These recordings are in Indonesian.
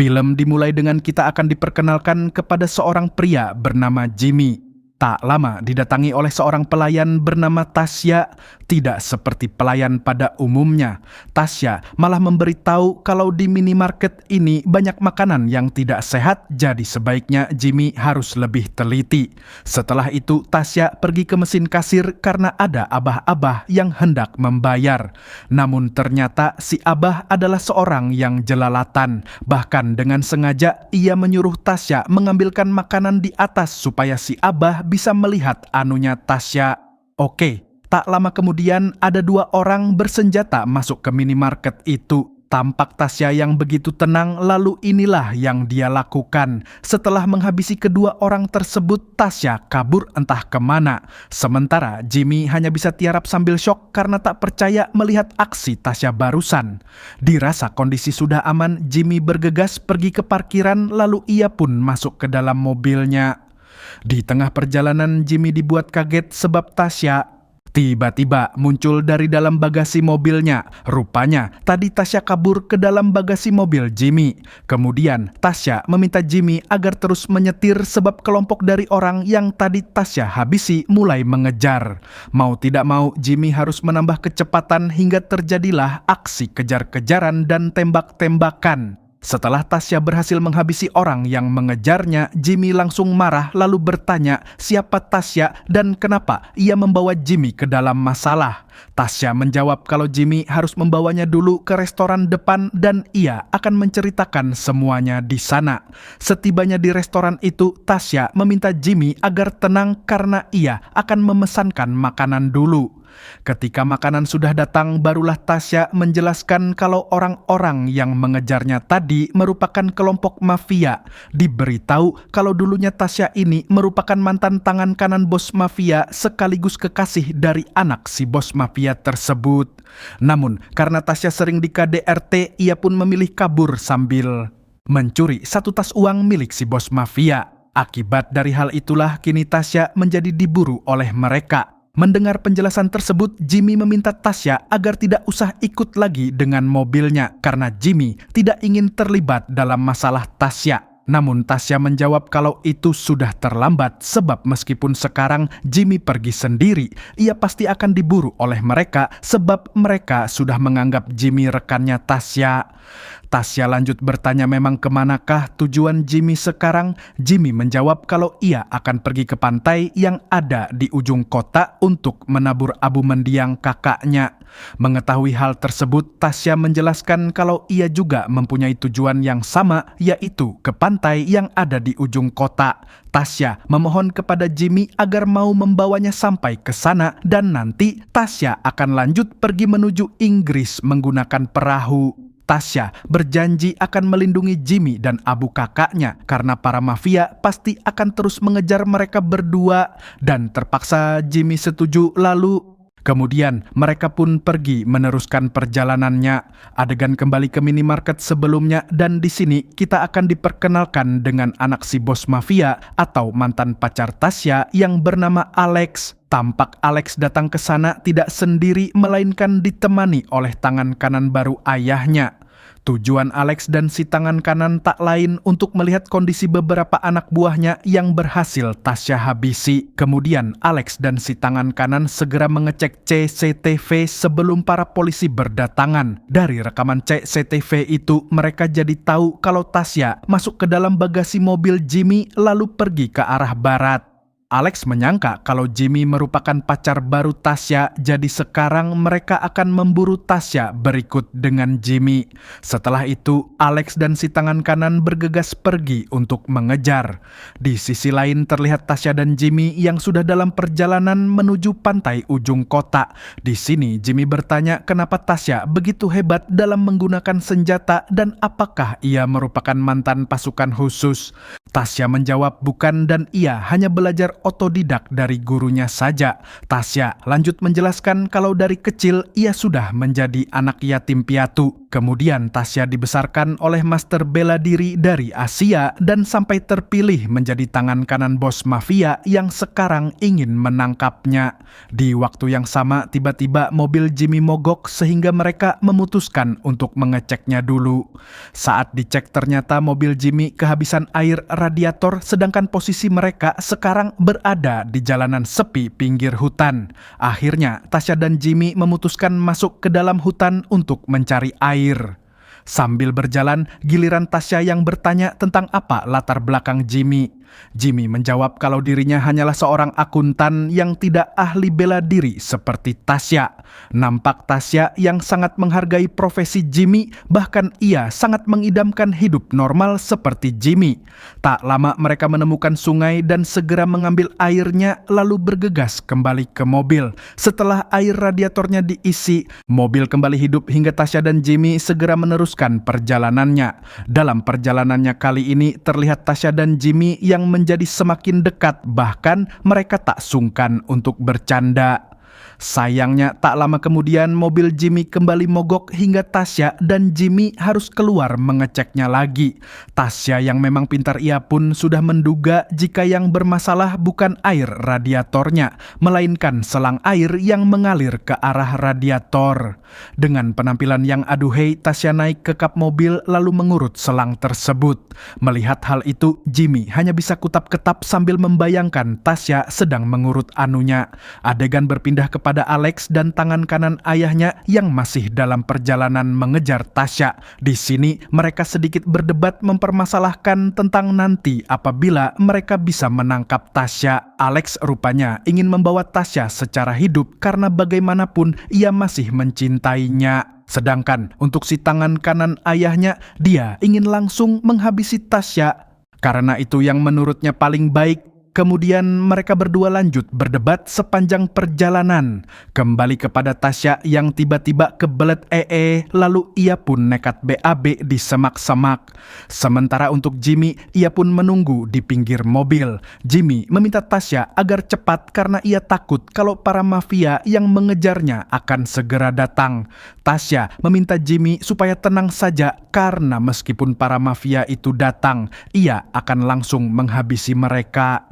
Film dimulai dengan kita akan diperkenalkan kepada seorang pria bernama Jimmy. Tak lama didatangi oleh seorang pelayan bernama Tasya. Tidak seperti pelayan pada umumnya, Tasya malah memberitahu kalau di minimarket ini banyak makanan yang tidak sehat, jadi sebaiknya Jimmy harus lebih teliti. Setelah itu Tasya pergi ke mesin kasir karena ada abah-abah yang hendak membayar. Namun ternyata si abah adalah seorang yang jelalatan. Bahkan dengan sengaja ia menyuruh Tasya mengambilkan makanan di atas supaya si abah bisa melihat anunya Tasya. Oke. Tak lama kemudian ada dua orang bersenjata masuk ke minimarket itu. Tampak Tasya yang begitu tenang, lalu inilah yang dia lakukan. Setelah menghabisi kedua orang tersebut, Tasya kabur entah kemana. Sementara Jimmy hanya bisa tiarap sambil syok karena tak percaya melihat aksi Tasya barusan. Dirasa kondisi sudah aman, Jimmy bergegas pergi ke parkiran lalu ia pun masuk ke dalam mobilnya. Di tengah perjalanan Jimmy dibuat kaget sebab Tasya tiba-tiba muncul dari dalam bagasi mobilnya. Rupanya tadi Tasya kabur ke dalam bagasi mobil Jimmy. Kemudian Tasya meminta Jimmy agar terus menyetir sebab kelompok dari orang yang tadi Tasya habisi mulai mengejar. Mau tidak mau Jimmy harus menambah kecepatan hingga terjadilah aksi kejar-kejaran dan tembak-tembakan. Setelah Tasya berhasil menghabisi orang yang mengejarnya, Jimmy langsung marah lalu bertanya siapa Tasya dan kenapa ia membawa Jimmy ke dalam masalah. Tasya menjawab kalau Jimmy harus membawanya dulu ke restoran depan dan ia akan menceritakan semuanya di sana. Setibanya di restoran itu, Tasya meminta Jimmy agar tenang karena ia akan memesankan makanan dulu. Ketika makanan sudah datang, barulah Tasya menjelaskan kalau orang-orang yang mengejarnya tadi merupakan kelompok mafia. Diberitahu kalau dulunya Tasya ini merupakan mantan tangan kanan bos mafia sekaligus kekasih dari anak si bos mafia tersebut. Namun karena Tasya sering di KDRT, ia pun memilih kabur sambil mencuri satu tas uang milik si bos mafia. Akibat dari hal itulah kini Tasya menjadi diburu oleh mereka. Mendengar penjelasan tersebut, Jimmy meminta Tasya agar tidak usah ikut lagi dengan mobilnya karena Jimmy tidak ingin terlibat dalam masalah Tasya. Namun Tasya menjawab kalau itu sudah terlambat sebab meskipun sekarang Jimmy pergi sendiri, ia pasti akan diburu oleh mereka sebab mereka sudah menganggap Jimmy rekannya Tasya. Tasya lanjut bertanya memang kemanakah tujuan Jimmy sekarang. Jimmy menjawab kalau ia akan pergi ke pantai yang ada di ujung kota untuk menabur abu mendiang kakaknya. Mengetahui hal tersebut, Tasya menjelaskan kalau ia juga mempunyai tujuan yang sama, yaitu ke pantai yang ada di ujung kota. Tasya memohon kepada Jimmy agar mau membawanya sampai ke sana dan nanti Tasya akan lanjut pergi menuju Inggris menggunakan perahu. Tasya berjanji akan melindungi Jimmy dan abu kakaknya karena para mafia pasti akan terus mengejar mereka berdua dan terpaksa Jimmy setuju lalu kemudian mereka pun pergi meneruskan perjalanannya. Adegan kembali ke minimarket sebelumnya dan di sini kita akan diperkenalkan dengan anak si bos mafia atau mantan pacar Tasya yang bernama Alex. Tampak Alex datang ke sana tidak sendiri melainkan ditemani oleh tangan kanan baru ayahnya. Tujuan Alex dan si tangan kanan tak lain untuk melihat kondisi beberapa anak buahnya yang berhasil Tasya habisi. Kemudian Alex dan si tangan kanan segera mengecek CCTV sebelum para polisi berdatangan. Dari rekaman CCTV itu mereka jadi tahu kalau Tasya masuk ke dalam bagasi mobil Jimmy lalu pergi ke arah barat. Alex menyangka kalau Jimmy merupakan pacar baru Tasya, jadi sekarang mereka akan memburu Tasya berikut dengan Jimmy. Setelah itu, Alex dan si tangan kanan bergegas pergi untuk mengejar. Di sisi lain terlihat Tasya dan Jimmy yang sudah dalam perjalanan menuju pantai ujung kota. Di sini Jimmy bertanya kenapa Tasya begitu hebat dalam menggunakan senjata dan apakah ia merupakan mantan pasukan khusus. Tasya menjawab bukan dan ia hanya belajar belajar otodidak dari gurunya saja. Tasya lanjut menjelaskan kalau dari kecil ia sudah menjadi anak yatim piatu. Kemudian Tasya dibesarkan oleh master bela diri dari Asia dan sampai terpilih menjadi tangan kanan bos mafia yang sekarang ingin menangkapnya. Di waktu yang sama tiba-tiba mobil Jimmy mogok sehingga mereka memutuskan untuk mengeceknya dulu. Saat dicek ternyata mobil Jimmy kehabisan air radiator sedangkan posisi mereka sekarang berada di jalanan sepi pinggir hutan. Akhirnya Tasya dan Jimmy memutuskan masuk ke dalam hutan untuk mencari air. Sambil berjalan, giliran Tasya yang bertanya tentang apa latar belakang Jimmy. Jimmy menjawab kalau dirinya hanyalah seorang akuntan yang tidak ahli bela diri seperti Tasya. Nampak Tasya yang sangat menghargai profesi Jimmy, bahkan ia sangat mengidamkan hidup normal seperti Jimmy. Tak lama mereka menemukan sungai dan segera mengambil airnya lalu bergegas kembali ke mobil. Setelah air radiatornya diisi, mobil kembali hidup hingga Tasya dan Jimmy segera meneruskan perjalanannya. Dalam perjalanannya kali ini terlihat Tasya dan Jimmy yang menjadi semakin dekat, bahkan mereka tak sungkan untuk bercanda. Sayangnya tak lama kemudian mobil Jimmy kembali mogok hingga Tasya dan Jimmy harus keluar mengeceknya lagi. Tasya yang memang pintar ia pun sudah menduga jika yang bermasalah bukan air radiatornya, melainkan selang air yang mengalir ke arah radiator. Dengan penampilan yang aduhai, Tasya naik ke kap mobil lalu mengurut selang tersebut. Melihat hal itu, Jimmy hanya bisa kutap-ketap sambil membayangkan Tasya sedang mengurut anunya. Adegan berpindah kepada Alex dan tangan kanan ayahnya yang masih dalam perjalanan mengejar Tasya. Di sini mereka sedikit berdebat mempermasalahkan tentang nanti apabila mereka bisa menangkap Tasya. Alex rupanya ingin membawa Tasya secara hidup karena bagaimanapun ia masih mencintainya. Sedangkan untuk si tangan kanan ayahnya, dia ingin langsung menghabisi Tasya. Karena itu yang menurutnya paling baik. Kemudian mereka berdua lanjut berdebat sepanjang perjalanan. Kembali kepada Tasya yang tiba-tiba kebelet lalu ia pun nekat BAB di semak-semak. Sementara untuk Jimmy, ia pun menunggu di pinggir mobil. Jimmy meminta Tasya agar cepat karena ia takut kalau para mafia yang mengejarnya akan segera datang. Tasya meminta Jimmy supaya tenang saja karena meskipun para mafia itu datang, ia akan langsung menghabisi mereka.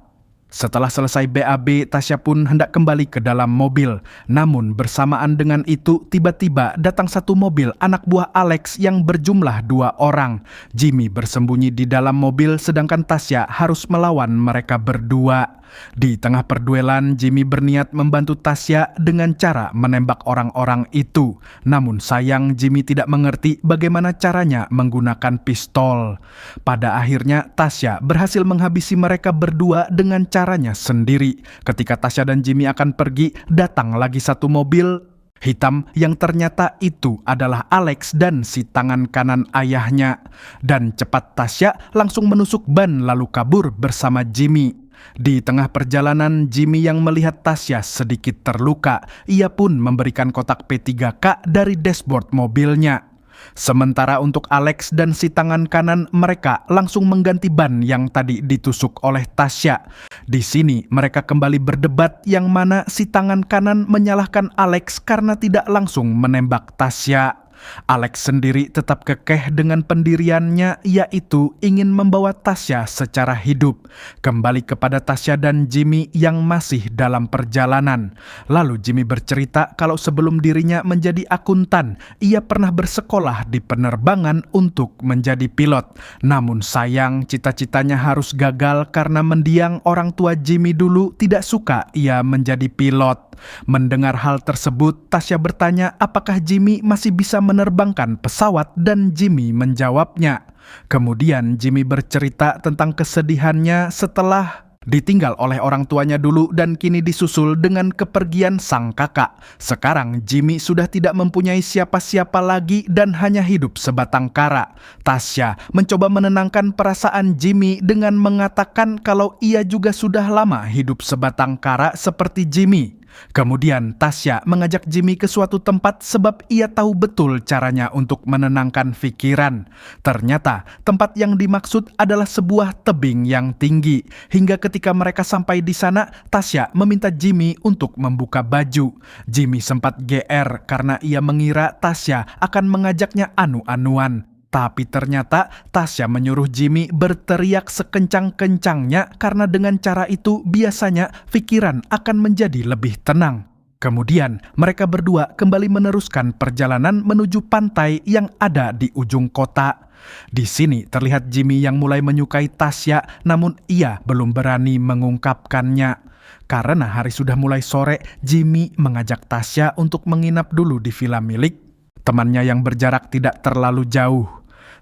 Setelah selesai BAB, Tasya pun hendak kembali ke dalam mobil. Namun bersamaan dengan itu, tiba-tiba datang satu mobil anak buah Alex yang berjumlah 2 orang. Jimmy bersembunyi di dalam mobil sedangkan Tasya harus melawan mereka berdua. Di tengah perduelan, Jimmy berniat membantu Tasya dengan cara menembak orang-orang itu. Namun sayang Jimmy tidak mengerti bagaimana caranya menggunakan pistol. Pada akhirnya Tasya berhasil menghabisi mereka berdua dengan caranya sendiri. Ketika Tasya dan Jimmy akan pergi, datang lagi satu mobil hitam yang ternyata itu adalah Alex dan si tangan kanan ayahnya. Dan cepat Tasya langsung menusuk ban lalu kabur bersama Jimmy. Di tengah perjalanan, Jimmy yang melihat Tasya sedikit terluka. Ia pun memberikan kotak P3K dari dashboard mobilnya. Sementara untuk Alex dan si tangan kanan, mereka langsung mengganti ban yang tadi ditusuk oleh Tasya. Di sini mereka kembali berdebat yang mana si tangan kanan menyalahkan Alex karena tidak langsung menembak Tasya. Alex sendiri tetap kekeh dengan pendiriannya, yaitu ingin membawa Tasya secara hidup. Kembali kepada Tasya dan Jimmy yang masih dalam perjalanan. Lalu Jimmy bercerita kalau sebelum dirinya menjadi akuntan, ia pernah bersekolah di penerbangan untuk menjadi pilot. Namun sayang cita-citanya harus gagal karena mendiang orang tua Jimmy dulu tidak suka ia menjadi pilot. Mendengar hal tersebut, Tasya bertanya apakah Jimmy masih bisa menerbangkan pesawat dan Jimmy menjawabnya. Kemudian Jimmy bercerita tentang kesedihannya setelah ditinggal oleh orang tuanya dulu dan kini disusul dengan kepergian sang kakak. Sekarang Jimmy sudah tidak mempunyai siapa-siapa lagi dan hanya hidup sebatang kara. Tasya mencoba menenangkan perasaan Jimmy dengan mengatakan kalau ia juga sudah lama hidup sebatang kara seperti Jimmy. Kemudian Tasya mengajak Jimmy ke suatu tempat sebab ia tahu betul caranya untuk menenangkan pikiran. Ternyata tempat yang dimaksud adalah sebuah tebing yang tinggi. Hingga ketika mereka sampai di sana, Tasya meminta Jimmy untuk membuka baju. Jimmy sempat GR karena ia mengira Tasya akan mengajaknya anu-anuan. Tapi ternyata Tasya menyuruh Jimmy berteriak sekencang-kencangnya karena dengan cara itu biasanya pikiran akan menjadi lebih tenang. Kemudian mereka berdua kembali meneruskan perjalanan menuju pantai yang ada di ujung kota. Di sini terlihat Jimmy yang mulai menyukai Tasya, namun ia belum berani mengungkapkannya. Karena hari sudah mulai sore, Jimmy mengajak Tasya untuk menginap dulu di villa milik temannya yang berjarak tidak terlalu jauh.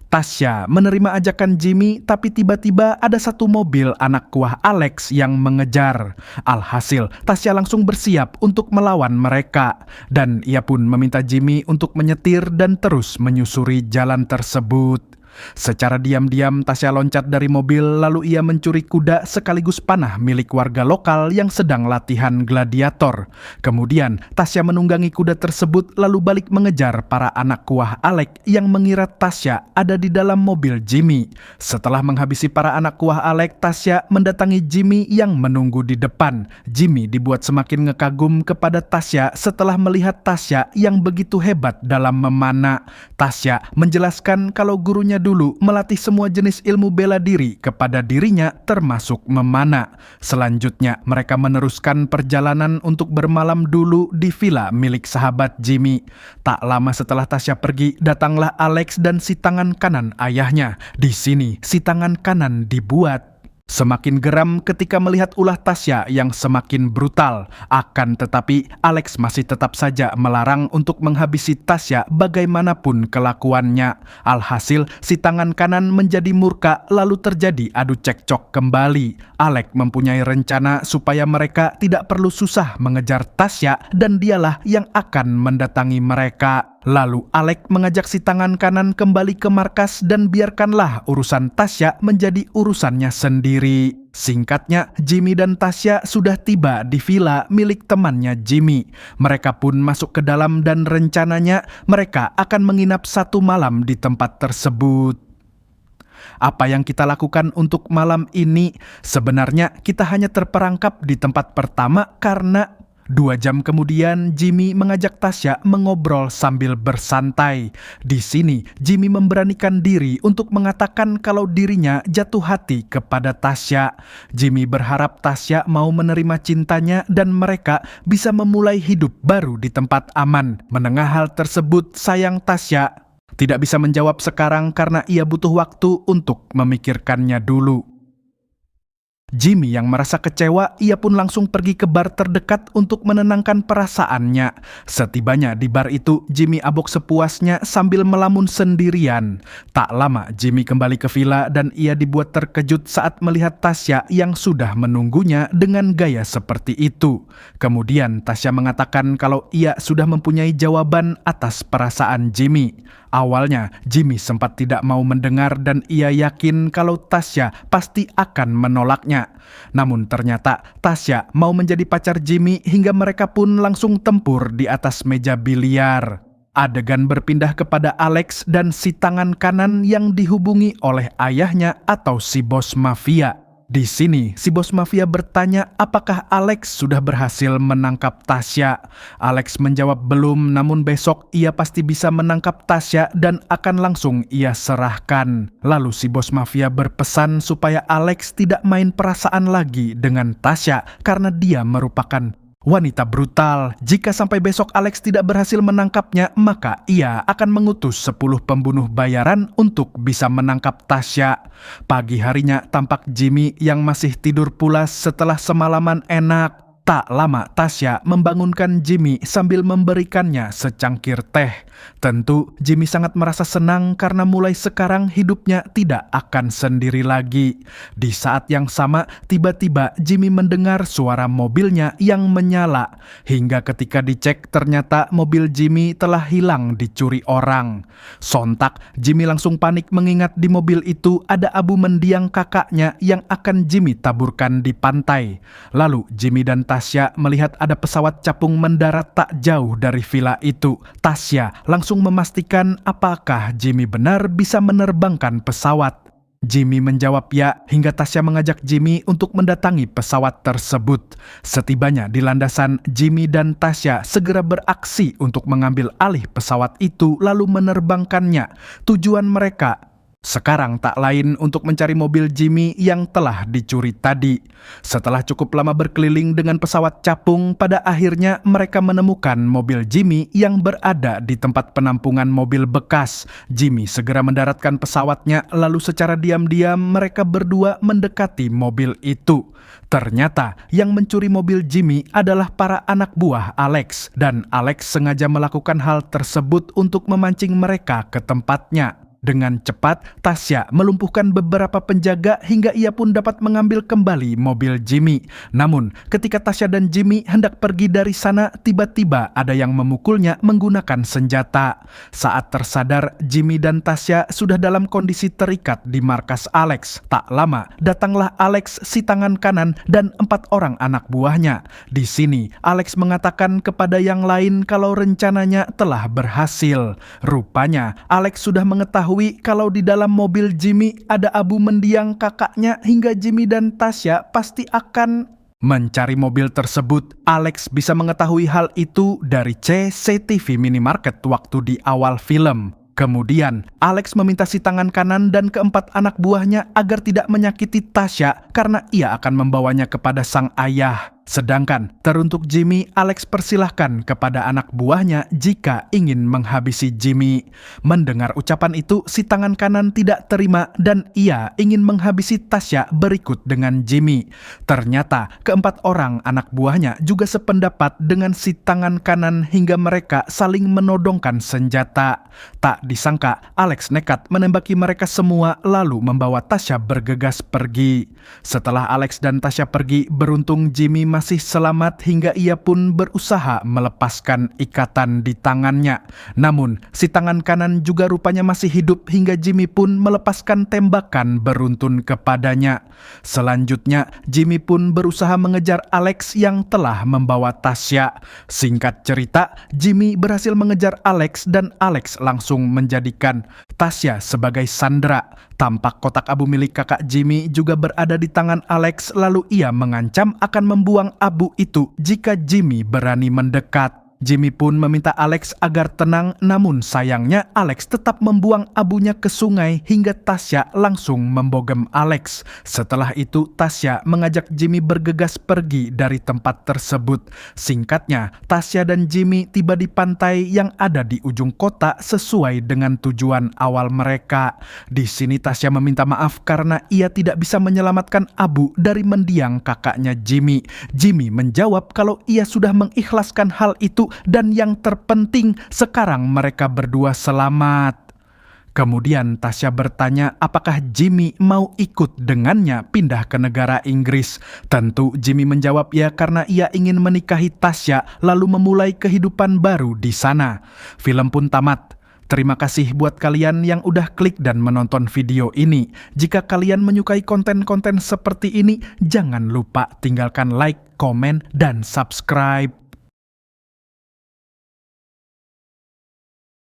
Tasya menerima ajakan Jimmy, tapi tiba-tiba ada satu mobil anak kuah Alex yang mengejar. Alhasil, Tasya langsung bersiap untuk melawan mereka. Dan ia pun meminta Jimmy untuk menyetir dan terus menyusuri jalan tersebut. Secara diam-diam Tasya loncat dari mobil lalu ia mencuri kuda sekaligus panah milik warga lokal yang sedang latihan gladiator. Kemudian Tasya menunggangi kuda tersebut lalu balik mengejar para anak kuah Alex yang mengira Tasya ada di dalam mobil Jimmy. Setelah menghabisi para anak kuah Alex, Tasya mendatangi Jimmy yang menunggu di depan. Jimmy dibuat semakin ngekagum kepada Tasya setelah melihat Tasya yang begitu hebat dalam memanah. Tasya menjelaskan kalau gurunya dulu melatih semua jenis ilmu bela diri kepada dirinya termasuk memanah. Selanjutnya mereka meneruskan perjalanan untuk bermalam dulu di villa milik sahabat Jimmy. Tak lama setelah Tasya pergi, datanglah Alex dan si tangan kanan ayahnya. Di sini si tangan kanan dibuat semakin geram ketika melihat ulah Tasya yang semakin brutal. Akan tetapi Alex masih tetap saja melarang untuk menghabisi Tasya bagaimanapun kelakuannya. Alhasil si tangan kanan menjadi murka lalu terjadi adu cekcok kembali. Alex mempunyai rencana supaya mereka tidak perlu susah mengejar Tasya dan dialah yang akan mendatangi mereka. Lalu Alex mengajak si tangan kanan kembali ke markas dan biarkanlah urusan Tasya menjadi urusannya sendiri. Singkatnya, Jimmy dan Tasya sudah tiba di villa milik temannya Jimmy. Mereka pun masuk ke dalam dan rencananya mereka akan menginap satu malam di tempat tersebut. Apa yang kita lakukan untuk malam ini? Sebenarnya kita hanya terperangkap di tempat pertama karena 2 jam kemudian Jimmy mengajak Tasya mengobrol sambil bersantai. Di sini Jimmy memberanikan diri untuk mengatakan kalau dirinya jatuh hati kepada Tasya. Jimmy berharap Tasya mau menerima cintanya dan mereka bisa memulai hidup baru di tempat aman. Mendengar hal tersebut, sayang Tasya tidak bisa menjawab sekarang karena ia butuh waktu untuk memikirkannya dulu. Jimmy yang merasa kecewa, ia pun langsung pergi ke bar terdekat untuk menenangkan perasaannya. Setibanya di bar itu, Jimmy abok sepuasnya sambil melamun sendirian. Tak lama, Jimmy kembali ke villa dan ia dibuat terkejut saat melihat Tasya yang sudah menunggunya dengan gaya seperti itu. Kemudian Tasya mengatakan kalau ia sudah mempunyai jawaban atas perasaan Jimmy. Awalnya, Jimmy sempat tidak mau mendengar dan ia yakin kalau Tasya pasti akan menolaknya. Namun ternyata Tasya mau menjadi pacar Jimmy hingga mereka pun langsung tempur di atas meja biliar. Adegan berpindah kepada Alex dan si tangan kanan yang dihubungi oleh ayahnya atau si bos mafia. Di sini, si bos mafia bertanya apakah Alex sudah berhasil menangkap Tasya. Alex menjawab belum, namun besok ia pasti bisa menangkap Tasya dan akan langsung ia serahkan. Lalu si bos mafia berpesan supaya Alex tidak main perasaan lagi dengan Tasya karena dia merupakan wanita brutal. Jika sampai besok Alex tidak berhasil menangkapnya, maka ia akan mengutus 10 pembunuh bayaran untuk bisa menangkap Tasya. Pagi harinya tampak Jimmy yang masih tidur pulas setelah semalaman enak. Tak lama Tasya membangunkan Jimmy sambil memberikannya secangkir teh. Tentu Jimmy sangat merasa senang karena mulai sekarang hidupnya tidak akan sendiri lagi. Di saat yang sama tiba-tiba Jimmy mendengar suara mobilnya yang menyala. Hingga ketika dicek ternyata mobil Jimmy telah hilang dicuri orang. Sontak Jimmy langsung panik mengingat di mobil itu ada abu mendiang kakaknya yang akan Jimmy taburkan di pantai. Lalu Jimmy dan Tasya Tasya melihat ada pesawat capung mendarat tak jauh dari villa itu. Tasya langsung memastikan apakah Jimmy benar bisa menerbangkan pesawat. Jimmy menjawab ya, hingga Tasya mengajak Jimmy untuk mendatangi pesawat tersebut. Setibanya di landasan, Jimmy dan Tasya segera beraksi untuk mengambil alih pesawat itu lalu menerbangkannya. Tujuan mereka sekarang tak lain untuk mencari mobil Jimmy yang telah dicuri tadi. Setelah cukup lama berkeliling dengan pesawat capung, pada akhirnya mereka menemukan mobil Jimmy yang berada di tempat penampungan mobil bekas. Jimmy segera mendaratkan pesawatnya, lalu secara diam-diam mereka berdua mendekati mobil itu. Ternyata yang mencuri mobil Jimmy adalah para anak buah Alex, dan Alex sengaja melakukan hal tersebut untuk memancing mereka ke tempatnya. Dengan cepat, Tasya melumpuhkan beberapa penjaga hingga ia pun dapat mengambil kembali mobil Jimmy. Namun, ketika Tasya dan Jimmy hendak pergi dari sana, tiba-tiba ada yang memukulnya menggunakan senjata. Saat tersadar, Jimmy dan Tasya sudah dalam kondisi terikat di markas Alex. Tak lama, datanglah Alex si tangan kanan dan 4 orang anak buahnya. Di sini, Alex mengatakan kepada yang lain kalau rencananya telah berhasil. Rupanya, Alex sudah mengetahui kalau di dalam mobil Jimmy ada abu mendiang kakaknya hingga Jimmy dan Tasya pasti akan mencari mobil tersebut. Alex bisa mengetahui hal itu dari CCTV minimarket waktu di awal film. Kemudian, Alex meminta si tangan kanan dan keempat anak buahnya agar tidak menyakiti Tasya karena ia akan membawanya kepada sang ayah. Sedangkan teruntuk Jimmy, Alex persilahkan kepada anak buahnya jika ingin menghabisi Jimmy. Mendengar ucapan itu, si tangan kanan tidak terima dan ia ingin menghabisi Tasya berikut dengan Jimmy. Ternyata keempat orang anak buahnya juga sependapat dengan si tangan kanan hingga mereka saling menodongkan senjata. Tak disangka, Alex nekat menembaki mereka semua lalu membawa Tasya bergegas pergi. Setelah Alex dan Tasya pergi, beruntung Jimmy masih selamat hingga ia pun berusaha melepaskan ikatan di tangannya. Namun, si tangan kanan juga rupanya masih hidup hingga Jimmy pun melepaskan tembakan beruntun kepadanya. Selanjutnya, Jimmy pun berusaha mengejar Alex yang telah membawa Tasya. Singkat cerita, Jimmy berhasil mengejar Alex dan Alex langsung menjadikan Tasya sebagai sandera. Tampak kotak abu milik kakak Jimmy juga berada di tangan Alex, lalu ia mengancam akan membuang abu itu jika Jimmy berani mendekat. Jimmy pun meminta Alex agar tenang, namun sayangnya Alex tetap membuang abunya ke sungai hingga Tasya langsung membogem Alex. Setelah itu Tasya mengajak Jimmy bergegas pergi dari tempat tersebut. Singkatnya, Tasya dan Jimmy tiba di pantai yang ada di ujung kota sesuai dengan tujuan awal mereka. Di sini Tasya meminta maaf karena ia tidak bisa menyelamatkan abu dari mendiang kakaknya Jimmy. Jimmy menjawab kalau ia sudah mengikhlaskan hal itu dan yang terpenting sekarang mereka berdua selamat. Kemudian Tasya bertanya apakah Jimmy mau ikut dengannya pindah ke negara Inggris. Tentu Jimmy menjawab ya karena ia ingin menikahi Tasya lalu memulai kehidupan baru di sana. Film pun tamat. Terima kasih buat kalian yang udah klik dan menonton video ini. Jika kalian menyukai konten-konten seperti ini, jangan lupa tinggalkan like, komen, dan subscribe.